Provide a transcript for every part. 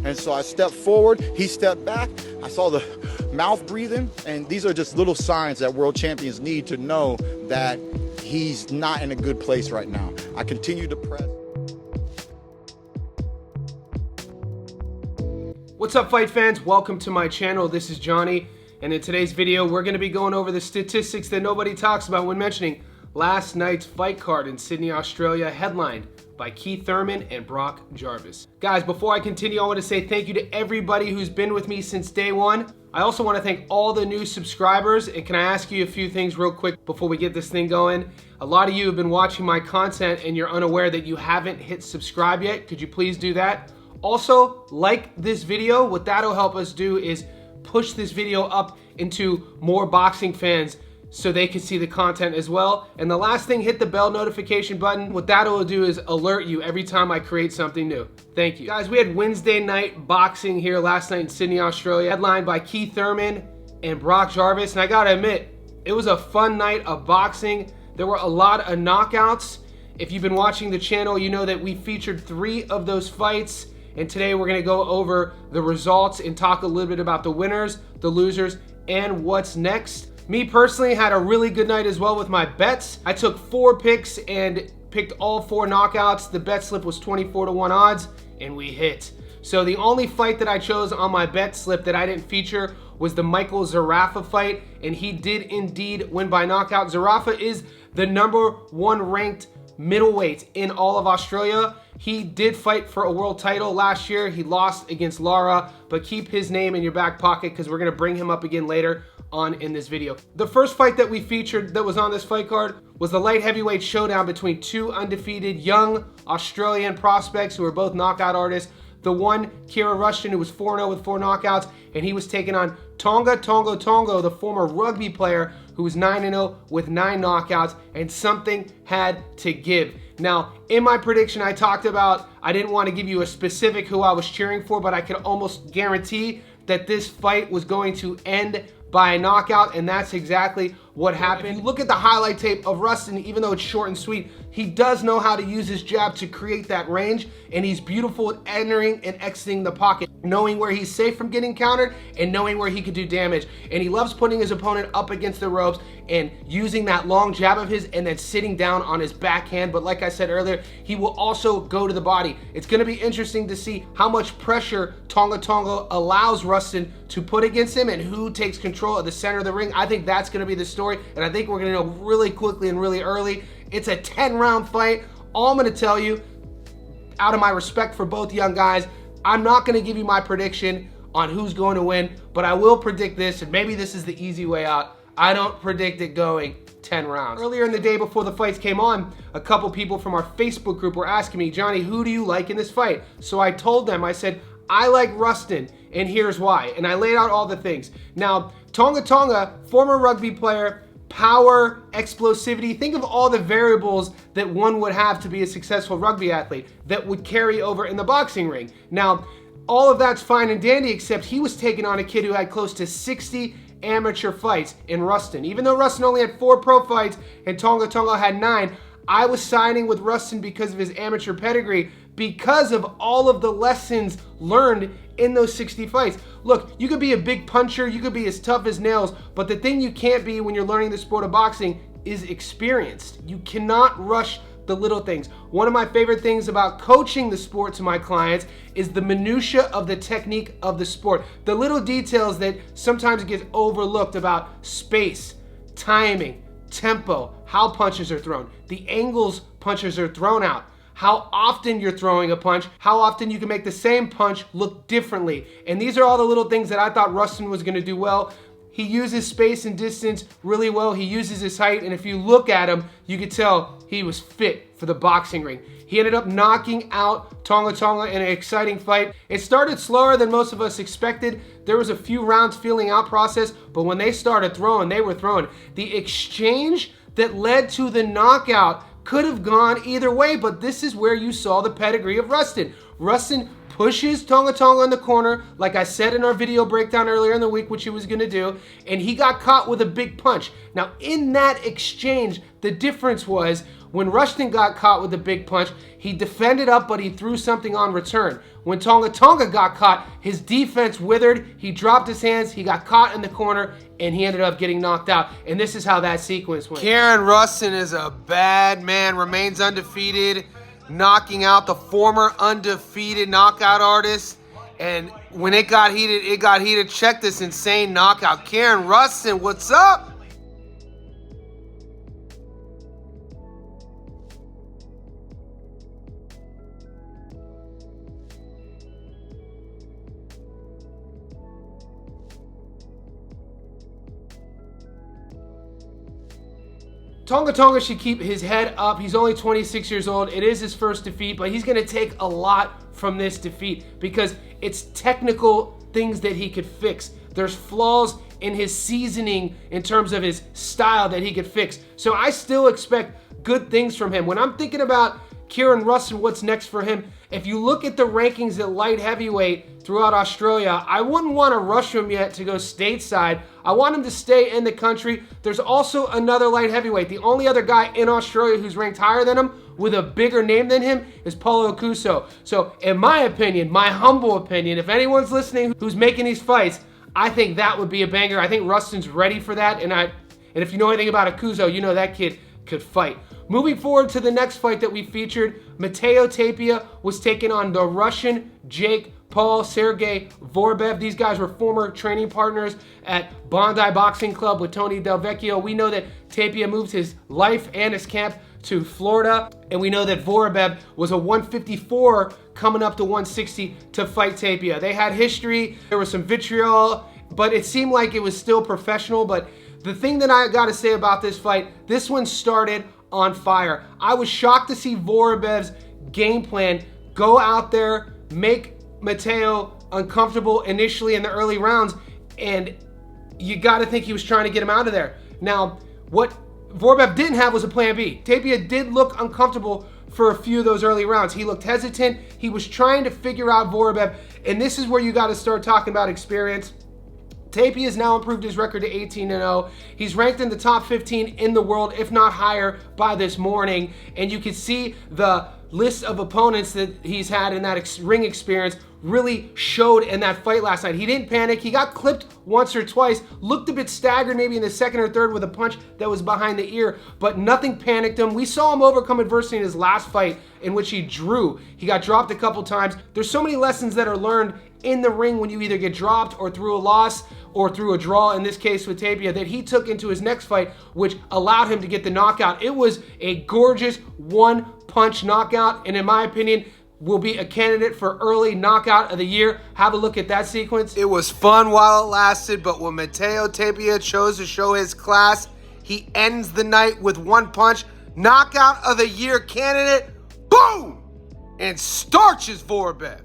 And so I stepped forward, he stepped back. I saw the mouth breathing, and these are just little signs that world champions need to know that he's not in a good place right now. I continue to press. What's up, fight fans? Welcome to my channel. This is Johnny, and in today's video we're going to be going over the statistics that nobody talks about when mentioning last night's fight card in Sydney, Australia, headlined by Thurman and Brock Jarvis. Guys, before I continue, I want to say thank you to everybody who's been with me since day one. I also want to thank all the new subscribers, and can I ask you a few things real quick before we get this thing going? A lot of you have been watching my content and you're unaware that you haven't hit subscribe yet. Could you please do that? Also, like this video. What that'll help us do is push this video up into more boxing fans so they can see the content as well. And the last thing, hit the bell notification button. What that'll do is alert you every time I create something new. Thank you. Guys, we had Wednesday night boxing here last night in Sydney, Australia, headlined by Thurman and Brock Jarvis. And I gotta admit, it was a fun night of boxing. There were a lot of knockouts. If you've been watching the channel, you know that we featured 3 of those fights. And today we're gonna go over the results and talk a little bit about the winners, the losers, and what's next. Me personally had a really good night as well with my bets. I took 4 picks and picked all 4 knockouts. The bet slip was 24-1 odds, and we hit. So the only fight that I chose on my bet slip that I didn't feature was the Michael Zarafa fight, and he did indeed win by knockout. Zarafa is the #1 ranked middleweight in all of Australia. He did fight for a world title last year. He lost against Lara, but keep his name in your back pocket because we're gonna bring him up again later on in this video. The first fight that we featured that was on this fight card was the light heavyweight showdown between 2 undefeated young Australian prospects who are both knockout artists. The one, Ruston, who was 4-0 with 4 knockouts, and he was taking on Tonga, the former rugby player who was 9-0 with 9 knockouts, and something had to give. Now, in my prediction, I talked about, I didn't want to give you a specific who I was cheering for, but I could almost guarantee that this fight was going to end by a knockout, and that's exactly what happened. If you look at the highlight tape of Ruston, even though it's short and sweet, he does know how to use his jab to create that range, and he's beautiful at entering and exiting the pocket, knowing where he's safe from getting countered and knowing where he could do damage. And he loves putting his opponent up against the ropes and using that long jab of his and then sitting down on his backhand. But like I said earlier, he will also go to the body. It's going to be interesting to see how much pressure Tonga allows Ruston to put against him and who takes control of the center of the ring. I think that's going to be the story, and I think we're going to know really quickly and really early. It's a 10-round fight. All I'm going to tell you, out of my respect for both young guys, I'm not going to give you my prediction on who's going to win, but I will predict this, and maybe this is the easy way out. I don't predict it going 10 rounds. Earlier in the day before the fights came on, a couple people from our Facebook group were asking me, Johnny, who do you like in this fight? So I told them, I said, I like Ruston, and here's why. And I laid out all the things. Now, Tonga, former rugby player, power, explosivity, think of all the variables that one would have to be a successful rugby athlete that would carry over in the boxing ring. Now, all of that's fine and dandy, except he was taking on a kid who had close to 60 amateur fights in Ruston. Even though Ruston only had 4 pro fights and Tonga had 9, I was siding with Ruston because of his amateur pedigree, because of all of the lessons learned in those 60 fights. Look, you could be a big puncher, you could be as tough as nails, but the thing you can't be when you're learning the sport of boxing is experienced. You cannot rush the little things. One of my favorite things about coaching the sport to my clients is the minutia of the technique of the sport. The little details that sometimes get overlooked about space, timing, tempo, how punches are thrown, the angles punches are thrown out, how often you're throwing a punch, how often you can make the same punch look differently. And these are all the little things that I thought Ruston was gonna do well. He uses space and distance really well. He uses his height, and if you look at him, you could tell he was fit for the boxing ring. He ended up knocking out Tonga in an exciting fight. It started slower than most of us expected. There was a few rounds feeling out process, but when they started throwing, they were throwing. The exchange that led to the knockout could have gone either way, but this is where you saw the pedigree of Ruston. Ruston pushes Tonga in the corner, like I said in our video breakdown earlier in the week, which he was gonna do, and he got caught with a big punch. Now, in that exchange, the difference was When Ruston got caught with a big punch, he defended up, but he threw something on return. When Tonga got caught, his defense withered, he dropped his hands, he got caught in the corner, and he ended up getting knocked out. And this is how that sequence went. Kieran Ruston is a bad man, remains undefeated, knocking out the former undefeated knockout artist. And when it got heated, it got heated. Check this insane knockout. Kieran Ruston, what's up? Tonga should keep his head up. He's only 26 years old. It is his first defeat, but he's going to take a lot from this defeat because it's technical things that he could fix. There's flaws in his seasoning in terms of his style that he could fix. So I still expect good things from him. When I'm thinking about Kieran Ruston, what's next for him, if you look at the rankings at light heavyweight throughout Australia, I wouldn't want to rush him yet to go stateside. I want him to stay in the country. There's also another light heavyweight. The only other guy in Australia who's ranked higher than him with a bigger name than him is Paulo Cuso. So in my opinion, my humble opinion, if anyone's listening who's making these fights, I think that would be a banger. I think Ruston's ready for that. And if you know anything about Cuso, you know that kid could fight. Moving forward to the next fight that we featured, Matteo Tapia was taking on the Russian Jake Paul, Sergey Vorobev. These guys were former training partners at Bondi Boxing Club with Tony Del Vecchio. We know that Tapia moved his life and his camp to Florida, and we know that Vorobev was a 154 coming up to 160 to fight Tapia. They had history, there was some vitriol, but it seemed like it was still professional. But the thing that I gotta say about this fight, this one started on fire. I was shocked to see Vorobev's game plan go out there, make Matteo uncomfortable initially in the early rounds, and you got to think he was trying to get him out of there. Now, what Vorobev didn't have was a plan B. Tapia did look uncomfortable for a few of those early rounds. He looked hesitant. He was trying to figure out Vorobev, and this is where you got to start talking about experience. Tapia has now improved his record to 18-0. He's ranked in the top 15 in the world, if not higher, by this morning. And you can see the list of opponents that he's had in that ring experience really showed in that fight last night. He didn't panic. He got clipped once or twice, looked a bit staggered maybe in the second or third with a punch that was behind the ear, but nothing panicked him. We saw him overcome adversity in his last fight in which he drew. He got dropped a couple times. There's so many lessons that are learned in the ring when you either get dropped or through a loss or through a draw, in this case with Tapia, that he took into his next fight, which allowed him to get the knockout. It was a gorgeous one-punch knockout, and in my opinion, will be a candidate for early knockout of the year. Have a look at that sequence. It was fun while it lasted, but when Matteo Tapia chose to show his class, he ends the night with one punch. Knockout of the year candidate, boom! And starches Vorobev.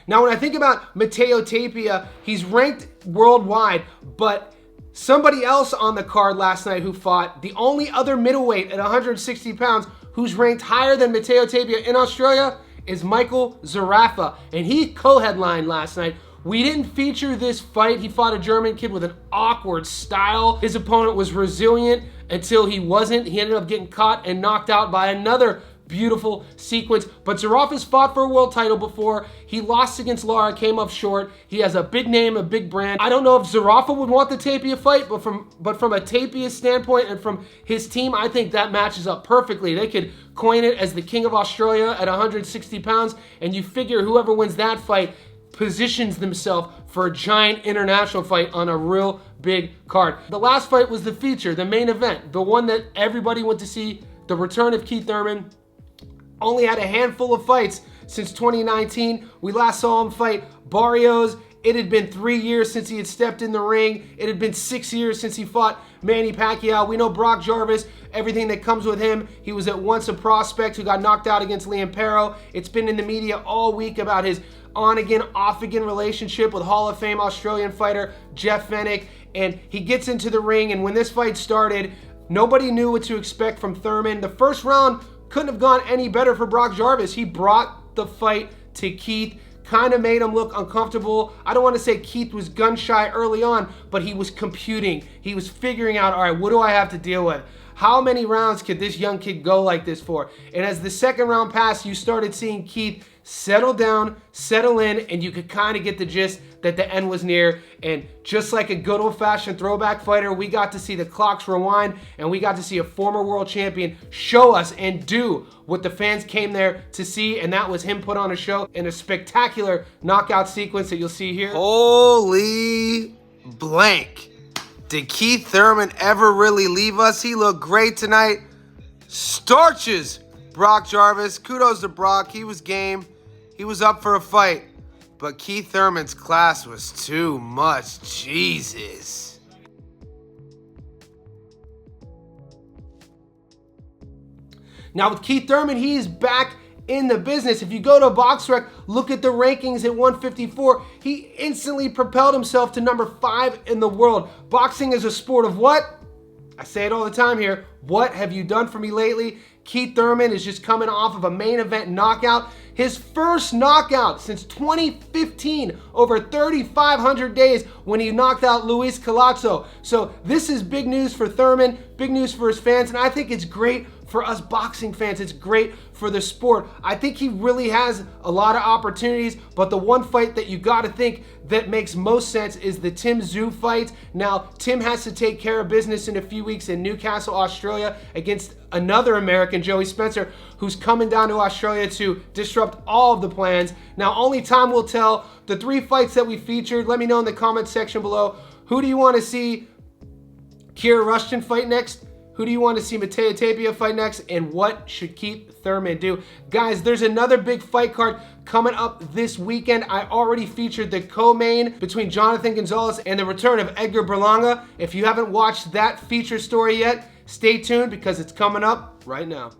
Now, when I think about Matteo Tapia, he's ranked worldwide, but somebody else on the card last night who fought, the only other middleweight at 160 pounds who's ranked higher than Matteo Tapia in Australia is Michael Zarafa, and he co-headlined last night. We didn't feature this fight. He fought a German kid with an awkward style. His opponent was resilient until he wasn't. He ended up getting caught and knocked out by another beautiful sequence. But Zarafa's fought for a world title before. He lost against Lara, came up short. He has a big name, a big brand. I don't know if Zarafa would want the Tapia fight, but from a Tapia standpoint and from his team, I think that matches up perfectly. They could coin it as the King of Australia at 160 pounds, and you figure whoever wins that fight positions themselves for a giant international fight on a real big card. The last fight was the feature, the main event, the one that everybody went to see, the return of Thurman. Only had a handful of fights since 2019. We last saw him fight Barrios. It had been 3 years since he had stepped in the ring. It had been 6 years since he fought Manny Pacquiao. We know Brock Jarvis, everything that comes with him. He was at once a prospect who got knocked out against Liam Perro. It's been in the media all week about his on-again, off-again relationship with Hall of Fame Australian fighter Jeff Fennick. And he gets into the ring, and when this fight started, Nobody knew what to expect from Thurman. The first round couldn't have gone any better for Brock Jarvis. He brought the fight to Keith, kind of made him look uncomfortable. I don't want to say Keith was gun shy early on, but he was computing. He was figuring out, all right, what do I have to deal with? How many rounds could this young kid go like this for? And as the second round passed, you started seeing Keith settle down, settle in, and you could kind of get the gist that the end was near. And just like a good old-fashioned throwback fighter, we got to see the clocks rewind, and we got to see a former world champion show us and do what the fans came there to see, and that was him put on a show in a spectacular knockout sequence that you'll see here. Holy blank. Did Keith Thurman ever really leave us? He looked great tonight. Starches Brock Jarvis. Kudos to Brock. He was game. He was up for a fight. But Keith Thurman's class was too much. Jesus. Now with Keith Thurman, he's back in the business. If you go to BoxRec, look at the rankings at 154. He instantly propelled himself to number 5 in the world. Boxing is a sport of what? I say it all the time here. What have you done for me lately? Keith Thurman is just coming off of a main event knockout. His first knockout since 2015, over 3,500 days, when he knocked out Luis Colazzo. So this is big news for Thurman, big news for his fans, and I think it's great for us boxing fans. It's great for the sport. I think he really has a lot of opportunities, but the one fight that you got to think that makes most sense is the Tim Tszyu fight. Now, Tim has to take care of business in a few weeks in Newcastle, Australia, against another American, Joey Spencer, who's coming down to Australia to disrupt all of the plans. Now, only time will tell. The 3 fights that we featured, let me know in the comments section below. Who do you want to see Ruston fight next? Who do you want to see Tapia fight next? And what should Keith Thurman do? Guys, there's another big fight card coming up this weekend. I already featured the co-main between Jonathan Gonzalez and the return of Edgar Berlanga. If you haven't watched that feature story yet, stay tuned because it's coming up right now.